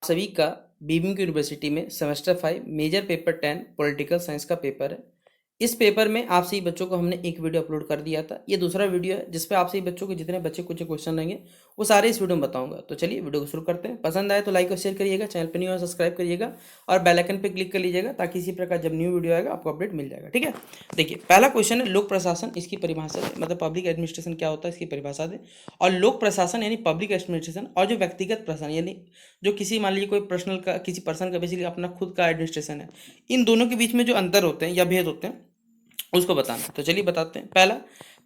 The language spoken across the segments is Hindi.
सभी का बीबिंग यूनिवर्सिटी में semester 5 major paper 10 political science का पेपर है। इस पेपर में आप सभी बच्चों को हमने एक वीडियो अपलोड कर दिया था। ये दूसरा वीडियो है जिस पे आप सभी बच्चों को जितने बच्चे कुछ क्वेश्चन रहेंगे वो सारे इस वीडियो में बताऊंगा। तो चलिए वीडियो को शुरू करते हैं। पसंद आए तो लाइक और शेयर करिएगा, चैनल पर नहीं हो सब्सक्राइब करिएगा और बेल आइकन पे क्लिक कर लीजिएगा ताकि इसी प्रकार जब न्यू वीडियो आएगा आपको अपडेट मिल जाएगा। ठीक है, देखिए पहला क्वेश्चन है लोक प्रशासन, इसकी परिभाषा है, मतलब पब्लिक एडमिनिस्ट्रेशन क्या होता है इसकी परिभाषा दे। और लोक प्रशासन यानी पब्लिक एडमिनिस्ट्रेशन, और जो व्यक्तिगत प्रशासन यानी जो किसी मान लीजिए कोई पर्सनल का किसी पर्सन का बेसिकली अपना खुद का एडमिनिस्ट्रेशन है, इन दोनों के बीच में जो अंतर होते हैं या भेद होते हैं उसको बताना। तो चलिए बताते हैं। पहला,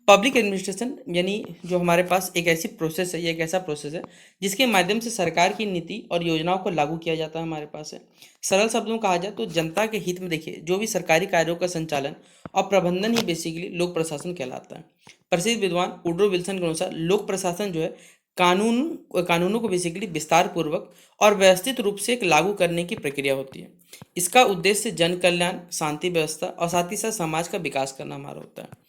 पब्लिक एडमिनिस्ट्रेशन यानी जो हमारे पास एक ऐसी प्रोसेस है या एक ऐसा प्रोसेस है जिसके माध्यम से सरकार की नीति और योजनाओं को लागू किया जाता है हमारे पास है। सरल शब्दों में कहा जाए तो जनता के हित में देखिए जो भी सरकारी कार्यों का संचालन और प्रबंधन ही बेसिकली लोक प्रशासन कहलाता है। प्रसिद्ध विद्वान वुड्रो विल्सन के अनुसार लोक प्रशासन जो है कानूनों को बेसिकली विस्तार पूर्वक और व्यवस्थित रूप से एक लागू करने की प्रक्रिया होती है। इसका उद्देश्य जन कल्याण, शांति व्यवस्था और साथ ही साथ समाज का विकास करना हमारा होता है।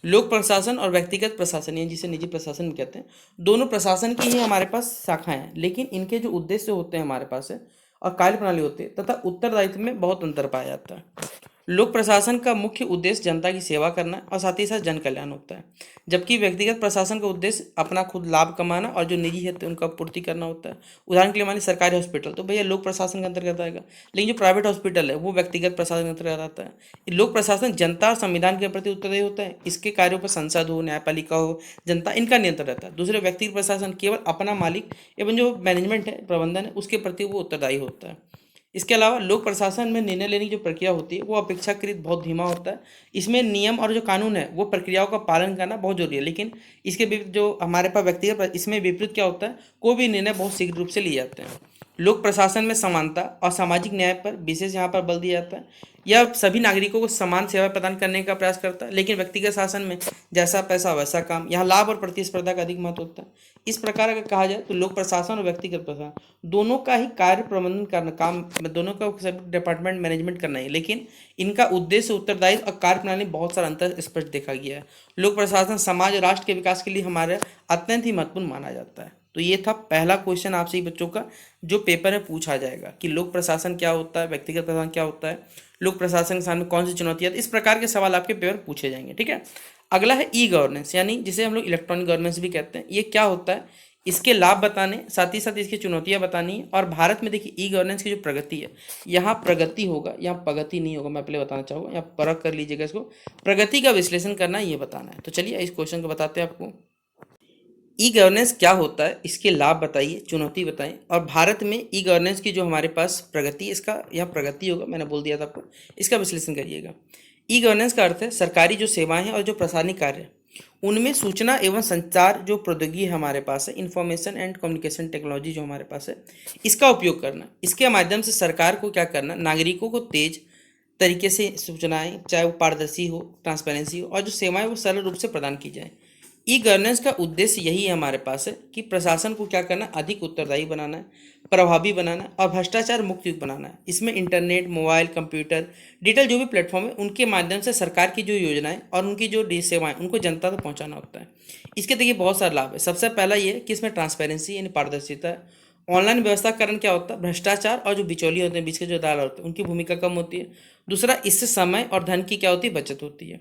लोक प्रशासन और व्यक्तिगत प्रशासन यानी जिसे निजी प्रशासन भी कहते हैं, दोनों प्रशासन की ही हमारे पास शाखाएं हैं, लेकिन इनके जो उद्देश्य होते हैं हमारे पास है और कार्य प्रणाली होती है तथा उत्तरदायित्व में बहुत अंतर पाया जाता है। लोक प्रशासन का मुख्य उद्देश्य जनता की सेवा करना और साथ ही साथ जन कल्याण होता है, जबकि व्यक्तिगत प्रशासन का उद्देश्य अपना खुद लाभ कमाना और जो निजी हित है उनका पूर्ति करना होता है। उदाहरण के लिए मानिए सरकारी हॉस्पिटल तो भैया लोक प्रशासन के अंतर्गत आएगा, लेकिन जो प्राइवेट हॉस्पिटल है वो व्यक्तिगत प्रशासन के अंतर्गत आता है। लोक प्रशासन जनता और संविधान के प्रति उत्तरदायी होता है। इसके कार्यों पर संसद हो, न्यायपालिका हो, जनता इनका नियंत्रण रहता है। दूसरे व्यक्तिगत प्रशासन केवल अपना मालिक एवं जो मैनेजमेंट है, प्रबंधन है, उसके प्रति वो उत्तरदायी होता है। इसके अलावा लोक प्रशासन में निर्णय लेने की जो प्रक्रिया होती है वो अपेक्षाकृत बहुत धीमा होता है। इसमें नियम और जो कानून है वो प्रक्रियाओं का पालन करना बहुत जरूरी है, लेकिन इसके विपरीत जो हमारे पास व्यक्तिगत इसमें विपरीत क्या होता है, कोई भी निर्णय बहुत शीघ्र रूप से लिए जाते हैं। लोक प्रशासन में समानता और सामाजिक न्याय पर विशेष यहाँ पर बल दिया जाता है। यह सभी नागरिकों को समान सेवा प्रदान करने का प्रयास करता है, लेकिन व्यक्तिगत शासन में जैसा पैसा वैसा काम, यहाँ लाभ और प्रतिस्पर्धा का अधिक महत्व होता है। इस प्रकार अगर कहा जाए तो लोक प्रशासन और व्यक्तिगत प्रशासन दोनों का ही कार्य प्रबंधन करना काम, दोनों का सभी डिपार्टमेंट मैनेजमेंट करना है, लेकिन इनका उद्देश्य, उत्तरदायित्व और कार्य प्रणाली बहुत सारा अंतर स्पष्ट देखा गया है। लोक प्रशासन समाज और राष्ट्र के विकास के लिए हमारे अत्यंत ही महत्वपूर्ण माना जाता है। तो ये था पहला क्वेश्चन आपसे बच्चों का जो पेपर में पूछा जाएगा कि लोक प्रशासन क्या होता है, व्यक्तिगत प्रशासन क्या होता है, लोक प्रशासन के सामने कौन सी चुनौतियाँ, इस प्रकार के सवाल आपके पेपर पूछे जाएंगे। ठीक है, अगला है ई गवर्नेंस यानी जिसे हम लोग इलेक्ट्रॉनिक गवर्नेंस भी कहते हैं। ये क्या होता है, इसके लाभ बताने, साथ ही साथ इसकी चुनौतियां बतानी है। और भारत में देखिए ई गवर्नेंस की जो प्रगति है, यहाँ प्रगति होगा, यहाँ प्रगति नहीं होगा, मैं पहले बताना चाहूँगा, यहाँ परख कर लीजिएगा इसको। प्रगति का विश्लेषण करना ये बताना है। तो चलिए इस क्वेश्चन को बताते हैं आपको। ई गवर्नेंस क्या होता है, इसके लाभ बताइए, चुनौती बताएं, और भारत में ई गवर्नेंस की जो हमारे पास प्रगति, इसका यहाँ प्रगति होगा, मैंने बोल दिया था आपको, इसका विश्लेषण करिएगा। ई गवर्नेंस का अर्थ है सरकारी जो सेवाएं हैं और जो प्रशासनिक कार्य है उनमें सूचना एवं संचार जो प्रौद्योगिकी हमारे पास है, इंफॉर्मेशन एंड कम्युनिकेशन टेक्नोलॉजी जो हमारे पास है, इसका उपयोग करना। इसके माध्यम से सरकार को क्या करना, नागरिकों को तेज तरीके से सूचनाएं, चाहे वो पारदर्शी हो, ट्रांसपेरेंसी हो, और जो सेवाएं वो सरल रूप से प्रदान की जाए। ई गवर्नेंस का उद्देश्य यही है हमारे पास है कि प्रशासन को क्या करना, अधिक उत्तरदायी बनाना है, प्रभावी बनाना है और भ्रष्टाचार मुक्त युक्त बनाना है। इसमें इंटरनेट, मोबाइल, कंप्यूटर, डिजिटल जो भी प्लेटफॉर्म है उनके माध्यम से सरकार की जो योजनाएं और उनकी जो सेवाएं उनको जनता तक पहुंचाना होता है। इसके देखिए बहुत सारे लाभ है। सबसे पहला ये है कि इसमें ट्रांसपेरेंसी यानी पारदर्शिता है। ऑनलाइन व्यवस्था का कारण क्या होता है, भ्रष्टाचार और जो बिचौलिए होते हैं, बीच के जो दालाल होते हैं, उनकी भूमिका कम होती है। दूसरा, इससे समय और धन की क्या होती है, बचत होती है,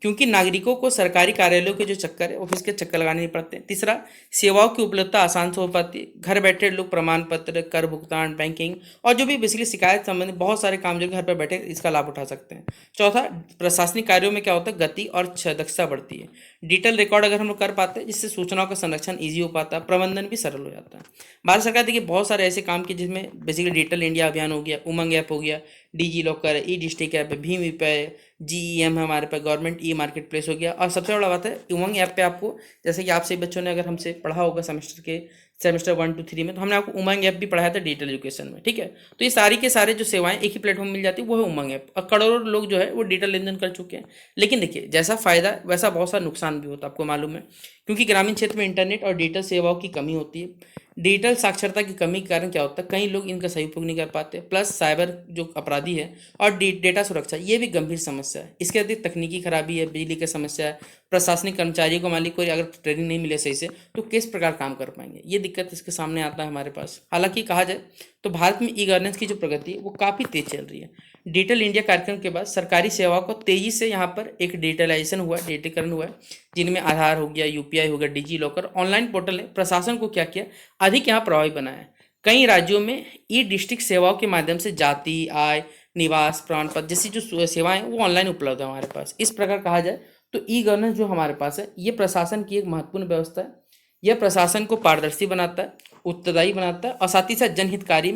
क्योंकि नागरिकों को सरकारी कार्यालयों के जो चक्कर है, ऑफिस के चक्कर लगाने नहीं पड़ते। तीसरा, सेवाओं की उपलब्धता आसान से हो पाती है। घर बैठे लोग प्रमाण पत्र, कर भुगतान, बैंकिंग और जो भी बेसिकली शिकायत संबंधित बहुत सारे काम जो घर पर बैठे इसका लाभ उठा सकते हैं। चौथा, प्रशासनिक कार्यों में क्या होता है, गति और दक्षता बढ़ती है। डिजिटल रिकॉर्ड अगर हम लोग कर पाते हैं जिससे सूचनाओं का संरक्षण ईजी हो पाता है, प्रबंधन भी सरल हो जाता है। भारत सरकार देखिए बहुत सारे ऐसे काम किए जिसमें बेसिकली डिजिटल इंडिया अभियान हो गया, उमंग ऐप हो गया, डिजी लॉकर, ई डिस्ट्रिक्ट ऐप है, भीम यूपीआई, जीईएम है हमारे पास, गवर्नमेंट ई मार्केट प्लेस हो गया। और सबसे बड़ा बात है उमंग ऐप पे आपको, जैसे कि आपसे बच्चों ने अगर हमसे पढ़ा होगा सेमेस्टर 1 to 3 में, तो हमने आपको उमंग ऐप भी पढ़ाया था डिजिटल एजुकेशन में। ठीक है, तो ये सारी के सारे जो सेवाएं एक ही प्लेटफॉर्म मिल जाती है वो है उमंग ऐप, और करोड़ों लोग जो है वो डिजिटल लेन देन कर चुके हैं। लेकिन देखिए जैसा फायदा वैसा बहुत सारा नुकसान भी होता है, आपको मालूम है, क्योंकि ग्रामीण क्षेत्र में इंटरनेट और डिजिटल सेवाओं की कमी होती है। डिजिटल साक्षरता की कमी के कारण क्या होता है, कई लोग इनका सही उपयोग नहीं कर पाते। प्लस साइबर जो अपराधी है और डेटा सुरक्षा, ये भी गंभीर समस्या समस्या है, इसके अतिरिक्त तकनीकी खराबी है, बिजली की समस्या है, प्रशासनिक कर्मचारियों को मान ली कोई अगर ट्रेनिंग नहीं मिले सही से तो किस प्रकार काम कर पाएंगे, ये दिक्कत इसके सामने आता है हमारे पास। हालांकि कहा जाए तो भारत में ई गवर्नेंस की जो प्रगति है वो काफ़ी तेज चल रही है। डिजिटल इंडिया कार्यक्रम के बाद सरकारी सेवाओं को तेजी से यहाँ पर एक डिजिटलाइजेशन हुआ, डिजिटीकरण हुआ है, जिनमें आधार हो गया, यूपीआई हो गया, डिजी लॉकर, ऑनलाइन पोर्टल ने प्रशासन को क्या किया, अधिक यहाँ प्रभावी बनाया है। कई राज्यों में ई डिस्ट्रिक्ट सेवाओं के माध्यम से जाति, आय, निवास प्रमाण पत्र जैसी जो सेवाएं हैं वो ऑनलाइन उपलब्ध है हमारे पास। इस प्रकार कहा जाए तो ई गवर्नेंस जो हमारे पास है ये प्रशासन की एक महत्वपूर्ण व्यवस्था है। यह प्रशासन को पारदर्शी बनाता है, उत्तरदायी बनाता है और साथ ही साथ जनहितकारी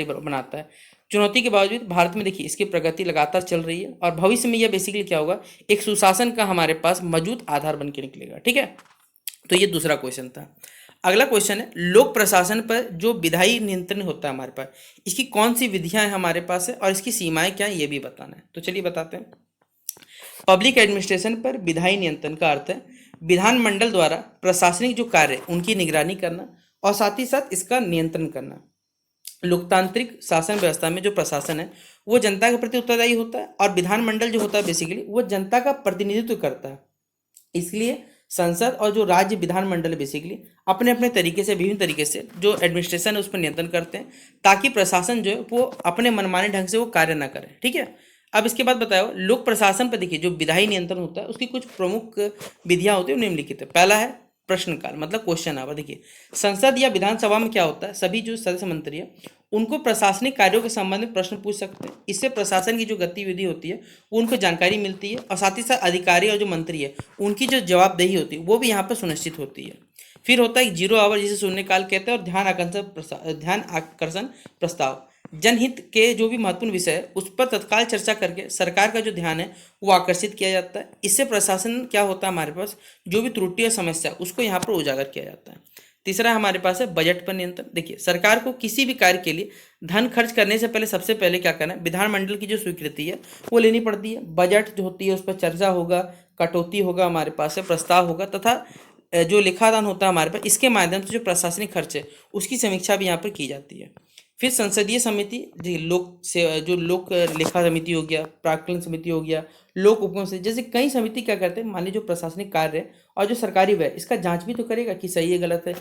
बनाता है। चुनौती के बावजूद भारत में देखिए इसकी प्रगति लगातार चल रही है और भविष्य में यह बेसिकली क्या होगा, एक सुशासन का हमारे पास मजबूत आधार बन के निकलेगा। ठीक है, तो ये दूसरा क्वेश्चन था। अगला क्वेश्चन है, लोक प्रशासन पर जो विधायी नियंत्रण होता है हमारे पास, इसकी कौन सी विधियां हैं हमारे पास है और इसकी सीमाएं क्या है ये भी बताना है। तो चलिए बताते हैं। पब्लिक एडमिनिस्ट्रेशन पर विधायी नियंत्रण का अर्थ है विधानमंडल द्वारा प्रशासनिक जो कार्य उनकी निगरानी करना और साथ ही साथ इसका नियंत्रण करना। लोकतांत्रिक शासन व्यवस्था में जो प्रशासन है वो जनता के प्रति उत्तरदायी होता है और विधानमंडल जो होता है बेसिकली वो जनता का प्रतिनिधित्व करता है। इसलिए संसद और जो राज्य विधानमंडल बेसिकली अपने अपने तरीके से, विभिन्न तरीके से जो एडमिनिस्ट्रेशन है उस पर नियंत्रण करते हैं ताकि प्रशासन जो है वो अपने मनमाने ढंग से वो कार्य ना करे। ठीक है, अब इसके बाद बताओ लोक प्रशासन पर देखिए जो विधायी नियंत्रण होता है उसकी कुछ प्रमुख विधियां होती है निम्नलिखित है। पहला है प्रश्नकाल, मतलब क्वेश्चन आवर। देखिए संसद या विधानसभा में क्या होता है, सभी जो सदस्य मंत्री है उनको प्रशासनिक कार्यों के संबंध में प्रश्न पूछ सकते हैं। इससे प्रशासन की जो गतिविधि होती है वो उनको जानकारी मिलती है और साथ ही साथ अधिकारी और जो मंत्री है उनकी जो जवाबदेही होती है वो भी यहाँ पर सुनिश्चित होती है। फिर होता है जीरो आवर जिसे शून्यकाल कहते हैं और ध्यान आकर्षण प्रस्ताव। जनहित के जो भी महत्वपूर्ण विषय है उस पर तत्काल चर्चा करके सरकार का जो ध्यान है वो आकर्षित किया जाता है। इससे प्रशासन क्या होता है हमारे पास जो भी त्रुटि या समस्या उसको यहाँ पर उजागर किया जाता है। तीसरा हमारे पास है बजट पर नियंत्रण। देखिए सरकार को किसी भी कार्य के लिए धन खर्च करने से पहले सबसे पहले क्या करना है, विधानमंडल की जो स्वीकृति है वो लेनी पड़ती है। बजट जो होती है उस पर चर्चा होगा, कटौती होगा, हमारे पास है प्रस्ताव होगा तथा जो लेखादान होता है हमारे पास, इसके माध्यम से जो प्रशासनिक खर्च है उसकी समीक्षा भी यहाँ पर की जाती है। फिर संसदीय समिति जी लोक लेखा समिति हो गया, प्राक्कलन समिति हो गया, लोक उपक्रम समिति जैसे कई समिति क्या करते हैं, मान लीजिए जो प्रशासनिक कार्य है और जो सरकारी व्यय इसका जांच भी तो करेगा कि सही है गलत है।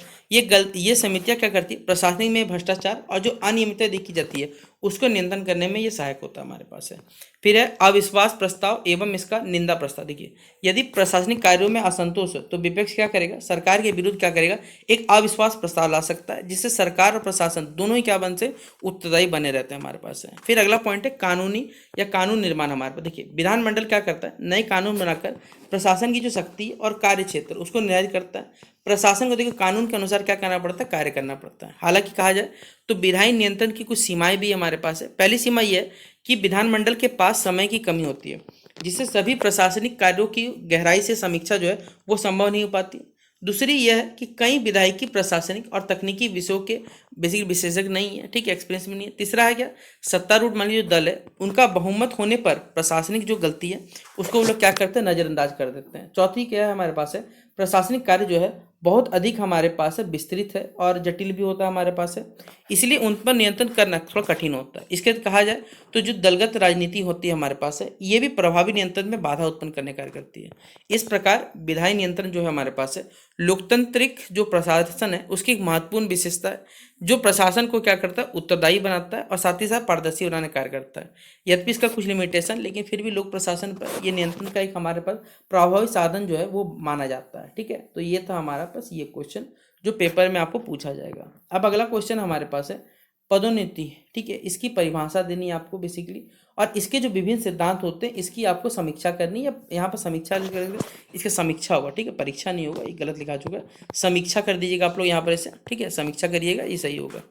ये समितियां क्या करती है, प्रशासनिक में भ्रष्टाचार और जो अनियमितता देखी जाती है उसको नियंत्रण करने में ये सहायक होता है हमारे पास है। फिर है अविश्वास प्रस्ताव एवं इसका निंदा प्रस्ताव। देखिए यदि प्रशासनिक कार्यों में असंतोष है तो विपक्ष क्या करेगा, सरकार के विरुद्ध क्या करेगा, एक अविश्वास प्रस्ताव ला सकता है जिससे सरकार और प्रशासन दोनों ही क्या बन से उत्तरदायी बने रहते हैं हमारे पास है। फिर अगला पॉइंट है कानूनी या कानून निर्माण हमारे पास। देखिए विधानमंडल क्या करता है, नए कानून बनाकर प्रशासन की जो शक्ति और कार्य क्षेत्र उसको निर्धारित करता है। प्रशासन को देखिए कानून के अनुसार क्या करना पड़ता है, कार्य करना पड़ता है। हालांकि कहा जाए तो विधायी नियंत्रण की कुछ सीमाएं भी हमारे पास है। पहली सीमा यह है कि विधानमंडल के पास समय की कमी होती है जिससे सभी प्रशासनिक कार्यों की गहराई से समीक्षा जो है वो संभव नहीं हो पाती। दूसरी यह है कि कई विधायकी प्रशासनिक और तकनीकी विषयों के बेसिक विशेषज्ञ नहीं है, ठीक है, एक्सपीरियंस भी नहीं है। तीसरा है क्या, सत्तारूढ़ मान लीजिए जो दल है उनका बहुमत होने पर प्रशासनिक जो गलती है उसको वो लोग क्या करते हैं, नज़रअंदाज कर देते हैं। चौथी क्या है हमारे पास है, प्रशासनिक कार्य जो है बहुत अधिक हमारे पास है, विस्तृत है और जटिल भी होता है हमारे पास है, इसलिए उन पर नियंत्रण करना थोड़ा कठिन होता है। इसके कहा जाए तो जो दलगत राजनीति होती है हमारे पास है ये भी प्रभावी नियंत्रण में बाधा उत्पन्न करने कार्य करती है। इस प्रकार विधायी नियंत्रण जो है हमारे पास है लोकतांत्रिक जो प्रशासन है उसकी एक महत्वपूर्ण विशेषता है जो प्रशासन को क्या करता है, उत्तरदायी बनाता है और साथ ही साथ पारदर्शी बनाने का कार्य करता है। यद्यपि इसका कुछ लिमिटेशन, लेकिन फिर भी लोक प्रशासन पर ये नियंत्रण का एक हमारे पास प्रभावी साधन जो है वो माना जाता है। ठीक है, तो ये था हमारा पास ये क्वेश्चन जो पेपर में आपको पूछा जाएगा। अब अगला क्वेश्चन हमारे पास है पदोन्नति। ठीक है, इसकी परिभाषा देनी है आपको बेसिकली और इसके जो विभिन्न सिद्धांत होते हैं इसकी आपको समीक्षा करनी है। यहाँ पर समीक्षा करेंगे, इसकी समीक्षा होगा, ठीक है, परीक्षा नहीं होगा, ये गलत लिखा चुका है, समीक्षा कर दीजिएगा आप लोग यहाँ पर ऐसे, ठीक है, समीक्षा करिएगा, ये सही होगा।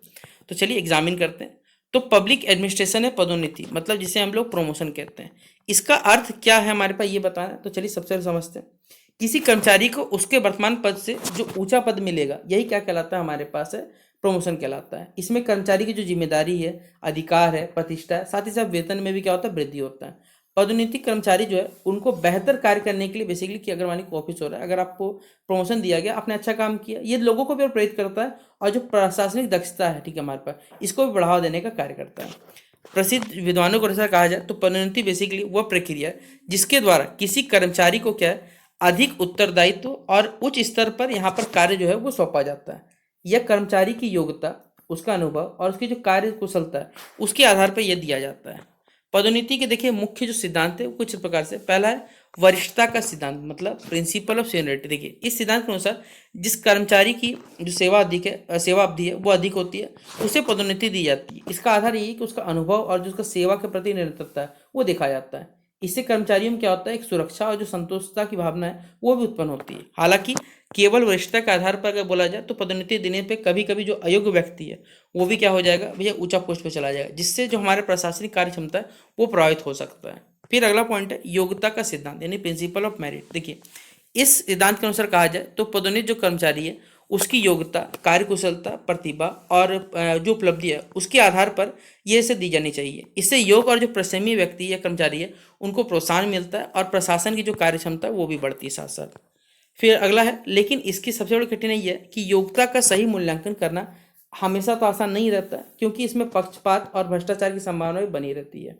तो चलिए एग्जामिन करते हैं। तो पब्लिक एडमिनिस्ट्रेशन है पदोन्नति, मतलब जिसे हम लोग प्रमोशन कहते हैं, इसका अर्थ क्या है हमारे पास ये बताना है। तो चलिए सबसे पहले समझते हैं, किसी कर्मचारी को उसके वर्तमान पद से जो ऊंचा पद मिलेगा यही क्या कहलाता है हमारे पास है, प्रमोशन कहलाता है। इसमें कर्मचारी की जो जिम्मेदारी है, अधिकार है, प्रतिष्ठा है, साथ ही साथ वेतन में भी क्या होता है, वृद्धि होता है। पदोन्नति कर्मचारी जो है उनको बेहतर कार्य करने के लिए बेसिकली कि अगर मानिए ऑफिस हो रहा है, अगर आपको प्रमोशन दिया गया, आपने अच्छा काम किया, ये लोगों को भी प्रेरित करता है और जो प्रशासनिक दक्षता है, ठीक है, हमारे पास इसको भी बढ़ावा देने का कार्य करता है। प्रसिद्ध विद्वानों के अनुसार कहा जाए तो पदोन्नति बेसिकली वह प्रक्रिया है जिसके द्वारा किसी कर्मचारी को क्या है अधिक उत्तरदायित्व और उच्च स्तर पर यहाँ पर कार्य जो है वो सौंपा जाता है। यह कर्मचारी की योग्यता, उसका अनुभव और उसकी जो कार्य कुशलता है उसके आधार पर यह दिया जाता है। पदोन्नति के देखिए मुख्य जो सिद्धांत है वो कुछ प्रकार से, पहला है वरिष्ठता का सिद्धांत, मतलब प्रिंसिपल ऑफ सीनियरिटी। देखिए इस सिद्धांत के अनुसार जिस कर्मचारी की जो सेवा अवधि है वो अधिक होती है उसे पदोन्नति दी जाती है। इसका आधार यही है कि उसका अनुभव और जो उसका सेवा के प्रति निरंतरता है वो देखा जाता है। इससे कर्मचारियों में क्या होता है, एक सुरक्षा और जो संतोषता की भावना है वो भी उत्पन्न होती है। हालांकि केवल वरिष्ठता के आधार पर अगर बोला जाए तो पदोन्नति देने पे कभी कभी जो अयोग्य व्यक्ति है वो भी क्या हो जाएगा भैया, ऊंचा पोस्ट पे चला जाएगा, जिससे जो हमारे प्रशासनिक कार्य क्षमता है वो प्रभावित हो सकता है। फिर अगला पॉइंट है योग्यता का सिद्धांत यानी प्रिंसिपल ऑफ मेरिट। देखिए इस सिद्धांत के अनुसार कहा जाए तो पदोन्नत जो कर्मचारी है उसकी योग्यता, कार्यकुशलता, प्रतिभा और जो उपलब्धि है उसके आधार पर ये इसे दी जानी चाहिए। इससे योग्य और जो प्रशंसनीय व्यक्ति या कर्मचारी है उनको प्रोत्साहन मिलता है और प्रशासन की जो कार्य क्षमता है वो भी बढ़ती है साथ साथ। फिर अगला है, लेकिन इसकी सबसे बड़ी कठिनाई है कि योग्यता का सही मूल्यांकन करना हमेशा तो आसान नहीं रहता, क्योंकि इसमें पक्षपात और भ्रष्टाचार की संभावना भी बनी रहती है।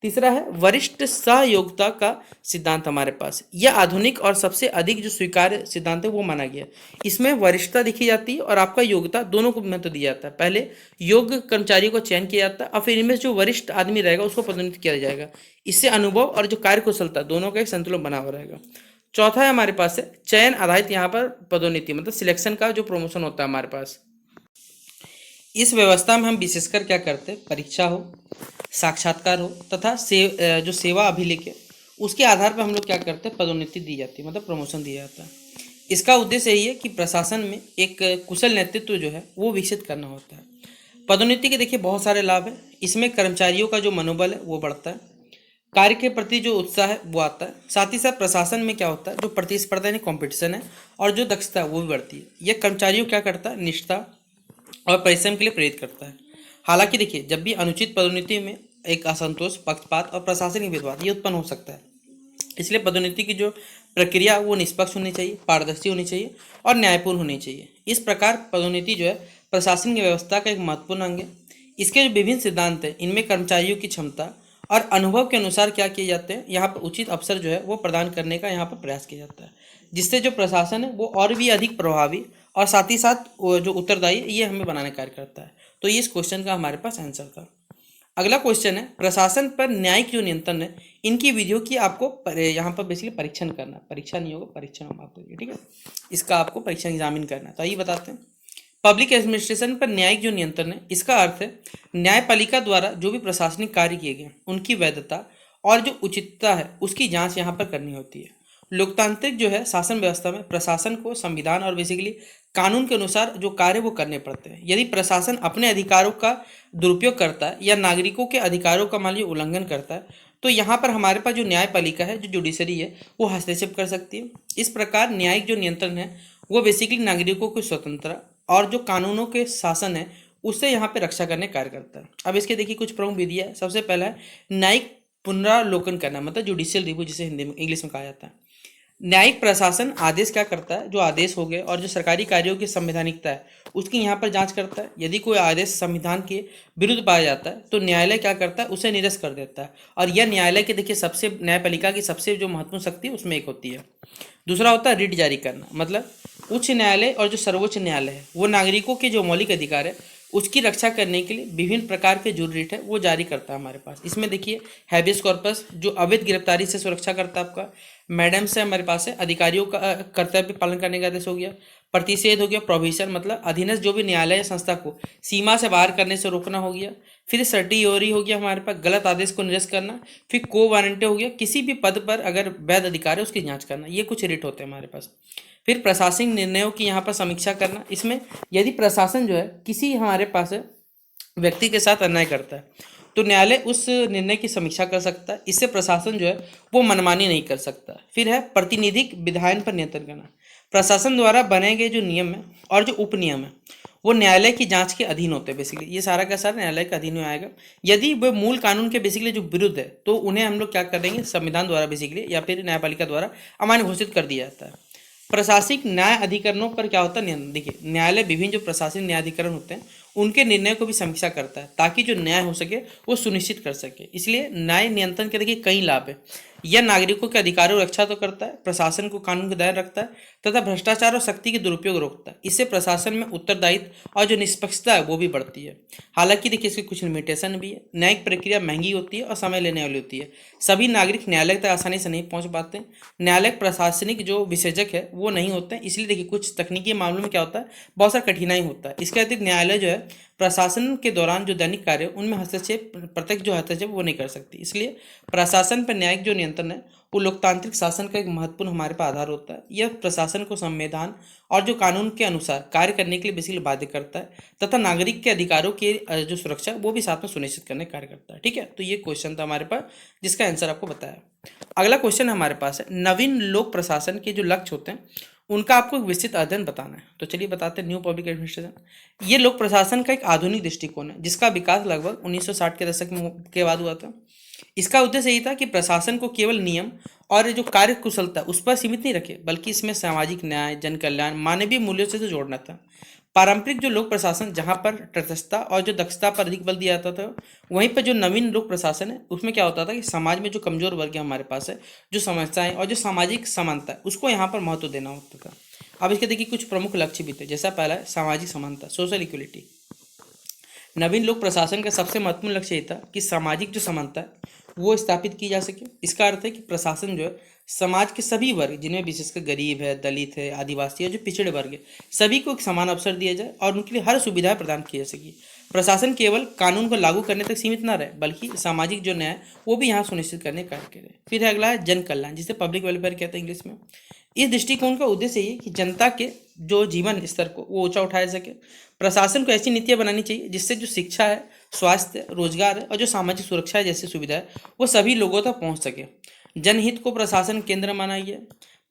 तीसरा है वरिष्ठ सहयोगिता का सिद्धांत। हमारे पास यह आधुनिक और सबसे अधिक जो स्वीकार्य सिद्धांत है वो माना गया। इसमें वरिष्ठता देखी जाती है और आपका योग्यता, दोनों को महत्व दिया जाता है। पहले योग्य कर्मचारियों को चयन किया जाता है और फिर इनमें जो वरिष्ठ आदमी रहेगा उसको पदोन्नत किया जाएगा। इससे अनुभव और जो कार्य कुशलता दोनों का एक संतुलन बना हुआ रहेगा। चौथा है हमारे पास है चयन आधारित यहाँ पर पदोन्नति, मतलब सिलेक्शन का जो प्रमोशन होता है हमारे पास। इस व्यवस्था में हम विशेषकर क्या करते हैं, परीक्षा हो, साक्षात्कार हो तथा जो सेवा अभिलेख है उसके आधार पर हम लोग क्या करते हैं, पदोन्नति दी जाती है, मतलब प्रमोशन दिया जाता है। इसका उद्देश्य यही है कि प्रशासन में एक कुशल नेतृत्व जो है वो विकसित करना होता है। पदोन्नति के देखिए बहुत सारे लाभ है। इसमें कर्मचारियों का जो मनोबल है वो बढ़ता है, कार्य के प्रति जो उत्साह है वो आता है, साथ ही साथ प्रशासन में क्या होता है, जो प्रतिस्पर्धा यानी कॉम्पिटिशन है और जो दक्षता है वो भी बढ़ती है। यह कर्मचारियों क्या करता है, निष्ठा और परिश्रम के लिए प्रेरित करता है। हालांकि देखिए जब भी अनुचित पदोन्नति में एक असंतोष, पक्षपात और प्रशासनिक भेदभाव ये उत्पन्न हो सकता है। इसलिए पदोन्नति की जो प्रक्रिया वो निष्पक्ष होनी चाहिए, पारदर्शी होनी चाहिए और न्यायपूर्ण होनी चाहिए। इस प्रकार पदोन्नति जो है प्रशासन की व्यवस्था का एक महत्वपूर्ण अंग है। इसके जो विभिन्न सिद्धांत हैं इनमें कर्मचारियों की क्षमता और अनुभव के अनुसार क्या किए जाते हैं, यहाँ पर उचित अवसर जो है वो प्रदान करने का यहाँ पर प्रयास किया जाता है, जिससे जो प्रशासन है वो और भी अधिक प्रभावी और साथ ही साथ जो उत्तरदायी ये हमें बनाने का कार्य करता है। तो ये इस क्वेश्चन का हमारे पास आंसर था। अगला क्वेश्चन है प्रशासन पर न्यायिक जो नियंत्रण है इनकी विधियों की आपको यहाँ पर बेसिकली परीक्षण करना, परीक्षा नहीं होगा परीक्षण हम आपको, ठीक है, इसका आपको परीक्षा एग्जामिन करना है। तो आइए बताते हैं। पब्लिक एडमिनिस्ट्रेशन पर न्यायिक जो नियंत्रण है इसका अर्थ है न्यायपालिका द्वारा जो भी प्रशासनिक कार्य किए गए उनकी वैधता और जो उचितता है उसकी जांच यहाँ पर करनी होती है। लोकतांत्रिक जो है शासन व्यवस्था में प्रशासन को संविधान और बेसिकली कानून के अनुसार जो कार्य वो करने पड़ते हैं। यदि प्रशासन अपने अधिकारों का दुरुपयोग करता है या नागरिकों के अधिकारों का मान लीजिए उल्लंघन करता है तो यहाँ पर हमारे पास जो न्यायपालिका है, जो जुडिशरी है, वो हस्तक्षेप कर सकती है। इस प्रकार न्यायिक जो नियंत्रण है वो बेसिकली नागरिकों की स्वतंत्रता और जो कानूनों के शासन है उससे यहाँ पे रक्षा करने कार्य करता है। अब इसके देखिए कुछ प्रमुख विधियाँ है। सबसे पहला है न्यायिक पुनरावलोकन करना, मतलब जुडिशियल रिव्यू जिसे हिंदी में इंग्लिश में कहा जाता है। न्यायिक प्रशासन आदेश क्या करता है, जो आदेश हो गए और जो सरकारी कार्यों की संवैधानिकता है उसकी यहाँ पर जांच करता है। यदि कोई आदेश संविधान के विरुद्ध पाया जाता है तो न्यायालय क्या करता है, उसे निरस्त कर देता है। और यह न्यायालय के देखिए सबसे, न्यायपालिका की सबसे जो महत्वपूर्ण शक्ति है उसमें एक होती है। दूसरा होता है रिट जारी करना, मतलब उच्च न्यायालय और जो सर्वोच्च न्यायालय है वो नागरिकों के जो मौलिक अधिकार है उसकी रक्षा करने के लिए विभिन्न प्रकार के जो रिट है वो जारी करता है हमारे पास। इसमें देखिए हैबियस कॉर्पस जो अवैध गिरफ्तारी से सुरक्षा करता है आपका। मैडम से हमारे पास है अधिकारियों का कर्तव्य पालन करने का आदेश हो गया। प्रतिषेध हो गया, प्रोविजन मतलब अधीनस्थ जो भी न्यायालय या संस्था को सीमा से बाहर करने से रोकना हो गया। फिर सर्टियोरी हो गया हमारे पास, गलत आदेश को निरस्त करना। फिर को वारंटी हो गया, किसी भी पद पर अगर वैध अधिकार है उसकी जांच करना। ये कुछ रिट होते हैं हमारे पास। फिर प्रशासनिक निर्णयों की यहाँ पर समीक्षा करना। इसमें यदि प्रशासन जो है किसी हमारे पास व्यक्ति के साथ अन्याय करता है तो न्यायालय उस निर्णय की समीक्षा कर सकता है। इससे प्रशासन जो है वो मनमानी नहीं कर सकता। फिर है प्रतिनिधिक विधायन पर नियंत्रण करना। प्रशासन द्वारा बनाए गए जो नियम है और जो उपनियम है वो न्यायालय की जांच के अधीन होते हैं। बेसिकली ये सारा का सारा न्यायालय के अधीन में आएगा। यदि वह मूल कानून के बेसिकली जो विरुद्ध है तो उन्हें हम लोग क्या कर देंगे, संविधान द्वारा बेसिकली या फिर न्यायपालिका द्वारा अमान्य घोषित कर दिया जाता है। प्रशासनिक न्याय अधिकरणों पर क्या होता है नियंत्रण। देखिए न्यायालय विभिन्न जो प्रशासनिक न्यायाधिकरण होते हैं उनके निर्णय को भी समीक्षा करता है ताकि जो न्याय हो सके वो सुनिश्चित कर सके। इसलिए न्याय नियंत्रण के देखिए कई लाभ है। यह नागरिकों के अधिकारों की रक्षा तो करता है, प्रशासन को कानून के दायरे रखता है तथा भ्रष्टाचार और शक्ति के दुरुपयोग रोकता है। इससे प्रशासन में उत्तरदायित्व और जो निष्पक्षता है वो भी बढ़ती है। हालांकि देखिए इसके कुछ लिमिटेशन भी है। न्यायिक प्रक्रिया महंगी होती है और समय लेने वाली होती है। सभी नागरिक न्यायालय तक आसानी से नहीं पहुंच पाते। न्यायालय प्रशासनिक जो विशेषज्ञ है वो नहीं होते हैं, इसलिए देखिए कुछ तकनीकी मामलों में क्या होता है, बहुत सारा कठिनाई होता है। इसके अतिरिक्त न्यायालय जो है प्रशासन के दौरान जो दैनिक कार्य है उनमें हस्तक्षेप, प्रत्यक्ष जो हस्तक्षेप वो नहीं कर सकती। इसलिए प्रशासन पर न्यायिक जो नियंत्रण है वो लोकतांत्रिक शासन का एक महत्वपूर्ण हमारे पर आधार होता है। यह प्रशासन को संविधान और जो कानून के अनुसार कार्य करने के लिए बेसिकली बाध्य करता है तथा नागरिक के अधिकारों की जो सुरक्षा वो भी साथ में सुनिश्चित करने का कार्य करता है। ठीक है, तो ये क्वेश्चन था हमारे पास जिसका आंसर आपको बताया। अगला क्वेश्चन हमारे पास है, नवीन लोक प्रशासन के जो लक्ष्य होते हैं उनका आपको एक विस्तृत अध्ययन बताना है। तो चलिए बताते हैं। न्यू पब्लिक एडमिनिस्ट्रेशन ये लोक प्रशासन का एक आधुनिक दृष्टिकोण है जिसका विकास लगभग 1960 के दशक के बाद हुआ था। इसका उद्देश्य यही था कि प्रशासन को केवल नियम और जो कार्य कुशलता उस पर सीमित नहीं रखे, बल्कि इसमें सामाजिक न्याय, जन कल्याण, मानवीय मूल्यों से तो जोड़ना था। पारंपरिक जो लोक प्रशासन जहाँ पर तटस्थता और जो दक्षता पर अधिक बल दिया जाता था, वहीं पर जो नवीन लोक प्रशासन है उसमें क्या होता था कि समाज में जो कमजोर वर्ग है हमारे पास है, जो समस्याएं और जो सामाजिक समानता है उसको यहाँ पर महत्व देना होता था। अब इसके देखिए कुछ प्रमुख लक्ष्य भी थे। जैसा पहला है सामाजिक समानता, सोशल इक्वलिटी। नवीन लोक प्रशासन का सबसे महत्वपूर्ण लक्ष्य ये था कि सामाजिक जो समानता है वो स्थापित की जा सके। इसका अर्थ है कि प्रशासन जो है समाज के सभी वर्ग, जिनमें विशेषकर गरीब है, दलित है, आदिवासी है, जो पिछड़े वर्ग है, सभी को एक समान अवसर दिया जाए और उनके लिए हर सुविधा प्रदान की जा सके। प्रशासन केवल कानून को लागू करने तक सीमित ना रहे, बल्कि सामाजिक जो न्याय वो भी यहाँ सुनिश्चित करने का कार्य करे। फिर अगला है जन कल्याण, जिसे पब्लिक वेलफेयर कहते हैं इंग्लिश में। इस दृष्टिकोण का उद्देश्य ये कि जनता के जो जीवन स्तर को वो ऊंचा उठाया सके। प्रशासन को ऐसी नीतियां बनानी चाहिए जिससे जो शिक्षा है, स्वास्थ्य, रोजगार है और जो सामाजिक सुरक्षा है जैसी सुविधा है वो सभी लोगों तक पहुंच सके। जनहित को प्रशासन केंद्र माना गया।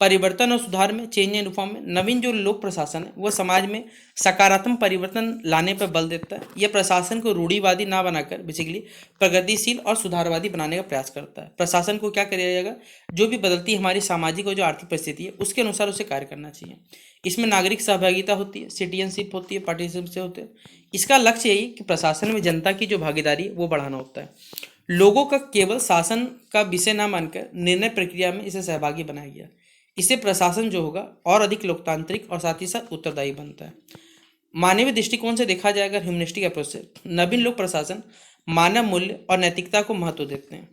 परिवर्तन और सुधार में, चेंज एंड रिफॉर्म में, नवीन जो लोक प्रशासन है वो समाज में सकारात्मक परिवर्तन लाने पर बल देता है। यह प्रशासन को रूढ़िवादी ना बनाकर बेसिकली प्रगतिशील और सुधारवादी बनाने का प्रयास करता है। प्रशासन को क्या किया जाएगा, जो भी बदलती हमारी सामाजिक और जो आर्थिक परिस्थिति है उसके अनुसार उसे कार्य करना चाहिए। इसमें नागरिक सहभागिता होती है, सिटीजनशिप होती है, पार्टिसिपेशन होते हैं। इसका लक्ष्य यही कि प्रशासन में जनता की जो भागीदारी है वो बढ़ाना होता है। लोगों का केवल शासन का विषय न मानकर निर्णय प्रक्रिया में इसे सहभागी बनाया गया। इससे प्रशासन जो होगा और अधिक लोकतांत्रिक और साथ ही साथ उत्तरदायी बनता है। मानवीय दृष्टिकोण से देखा जाए अगर ह्यूमनिस्टिक अप्रोच से, नवीन लोक प्रशासन मानव मूल्य और नैतिकता को महत्व देते हैं।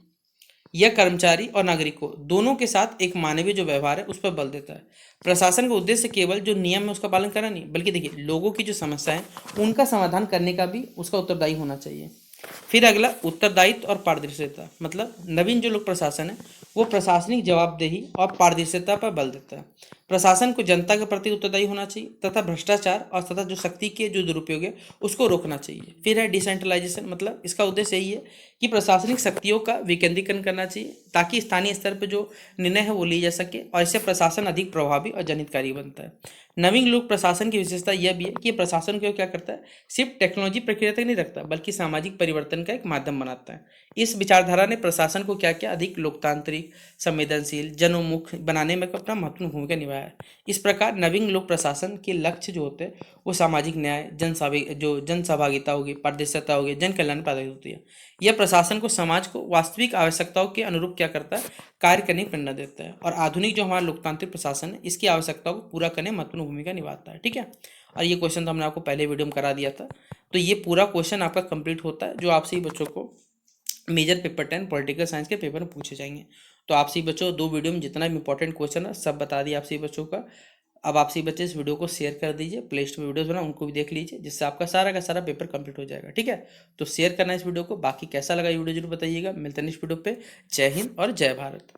यह कर्मचारी और नागरिकों दोनों के साथ एक मानवीय जो व्यवहार है उस पर बल देता है। प्रशासन का उद्देश्य केवल जो नियम है उसका पालन करना नहीं, बल्कि देखिए लोगों की जो समस्याएं उनका समाधान करने का भी उसका उत्तरदायी होना चाहिए। फिर अगला उत्तरदायित्व और पारदर्शिता, मतलब नवीन जो लोक प्रशासन है वो प्रशासनिक जवाबदेही और पारदर्शिता पर बल देता है। प्रशासन को जनता के प्रति उत्तरदायी होना चाहिए तथा भ्रष्टाचार और तथा जो शक्ति के जो दुरुपयोग है उसको रोकना चाहिए। फिर है डिसेंट्रलाइजेशन, मतलब इसका उद्देश्य यही है कि प्रशासनिक शक्तियों का विकेंद्रीकरण करना चाहिए ताकि स्थानीय स्तर पर जो निर्णय है वो लिए जा सके और इससे प्रशासन अधिक प्रभावी और जनहितकारी बनता है। नवीन लोक प्रशासन की विशेषता यह भी है कि प्रशासन को क्या करता है, सिर्फ टेक्नोलॉजी प्रक्रिया तक नहीं रखता बल्कि सामाजिक परिवर्तन का एक माध्यम बनाता है। इस विचारधारा ने प्रशासन को क्या किया, अधिक लोकतांत्रिक, संवेदनशील, जनोन्मुख बनाने में अपना महत्वपूर्ण भूमिका निभाया है। इस प्रकार नवीन लोक प्रशासन के लक्ष्य जो होते हैं वो सामाजिक न्याय, जन सहभागिता होगी, पारदर्शिता होगी, जन कल्याण पर आधारित होती है। यह प्रशासन को समाज को वास्तविक आवश्यकताओं के अनुरूप क्या करता है, कार्य करने की प्रेरणा देता है। और आधुनिक जो हमारा लोकतांत्रिक प्रशासन है इसकी आवश्यकताओं को पूरा करने में महत्वपूर्ण भूमिका निभाता है। ठीक है, और ये क्वेश्चन तो हमने आपको पहले वीडियो में करा दिया था। तो ये पूरा क्वेश्चन आपका कंप्लीट होता है जो आपसे बच्चों को मेजर पेपर 10 पॉलिटिकल साइंस के पेपर में पूछे जाएंगे। तो आपसे बच्चों दो वीडियो में जितना भी इंपॉर्टेंट क्वेश्चन है सब बता दिया आपसे बच्चों का। अब आपसे बच्चे इस वीडियो को शेयर कर दीजिए, प्ले स्टोर में वीडियोस बना उनको भी देख लीजिए, जिससे आपका सारा का सारा पेपर कंप्लीट हो जाएगा। ठीक है, तो शेयर करना इस वीडियो को। बाकी कैसा लगा ये वीडियो जरूर बताइएगा। मिलते हैं इस वीडियो पे। जय हिंद और जय भारत।